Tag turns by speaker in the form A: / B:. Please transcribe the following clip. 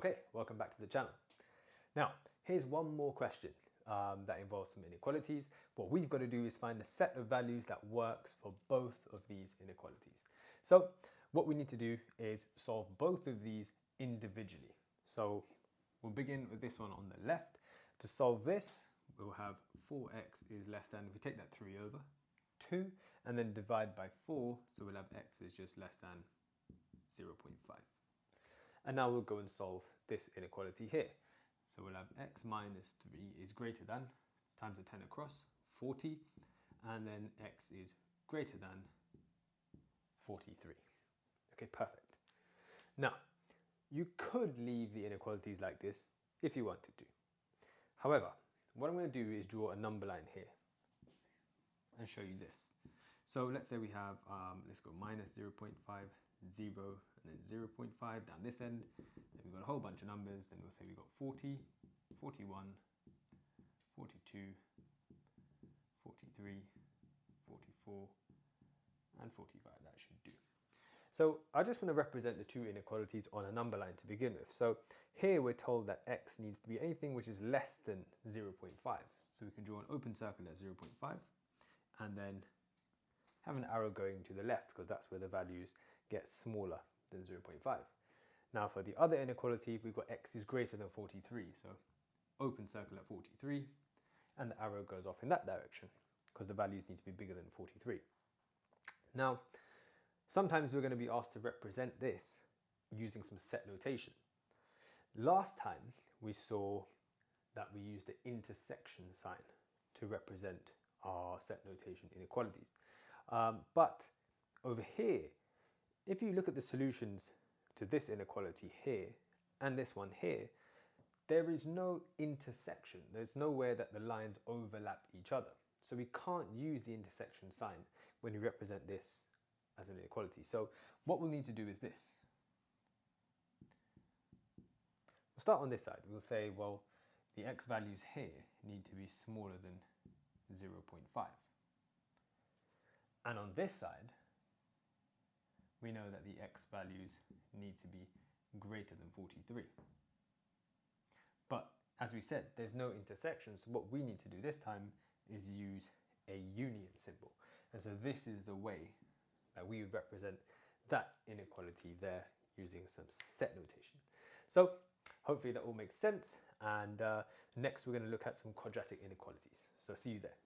A: Okay, welcome back to the channel. Now, here's one more question that involves some inequalities. What we've got to do is find a set of values that works for both of these inequalities. So what we need to do is solve both of these individually. So we'll begin with this one on the left. To solve this, we'll have 4x is less than, if we take that 3 over, 2, and then divide by 4, so we'll have x is just less than 0.5. And now we'll go and solve this inequality here. So we'll have x minus 3 is greater than, times the 10 across, 40, and then x is greater than 43. Okay, perfect. Now, you could leave the inequalities like this if you wanted to. However, what I'm going to do is draw a number line here and show you this. So let's say we have, let's go minus 0.5, 0, and then 0.5 down this end. Then we've got a whole bunch of numbers. Then we'll say we've got 40, 41, 42, 43, 44, and 45. That should do. So I just want to represent the two inequalities on a number line to begin with. So here we're told that x needs to be anything which is less than 0.5. So we can draw an open circle at 0.5 and then have an arrow going to the left because that's where the values get smaller than 0.5. Now for the other inequality, we've got x is greater than 43. So open circle at 43 and the arrow goes off in that direction because the values need to be bigger than 43. Now, sometimes we're going to be asked to represent this using some set notation. Last time we saw that we used the intersection sign to represent our set notation inequalities. But over here, if you look at the solutions to this inequality here and this one here, there is no intersection. There's nowhere that the lines overlap each other. So we can't use the intersection sign when we represent this as an inequality. So what we'll need to do is this. We'll start on this side. We'll say, well, the x values here need to be smaller than 0.5. And on this side, we know that the x values need to be greater than 43. But as we said, there's no intersection. So what we need to do this time is use a union symbol. And so this is the way that we would represent that inequality there using some set notation. So hopefully that all makes sense. And next we're going to look at some quadratic inequalities. So see you there.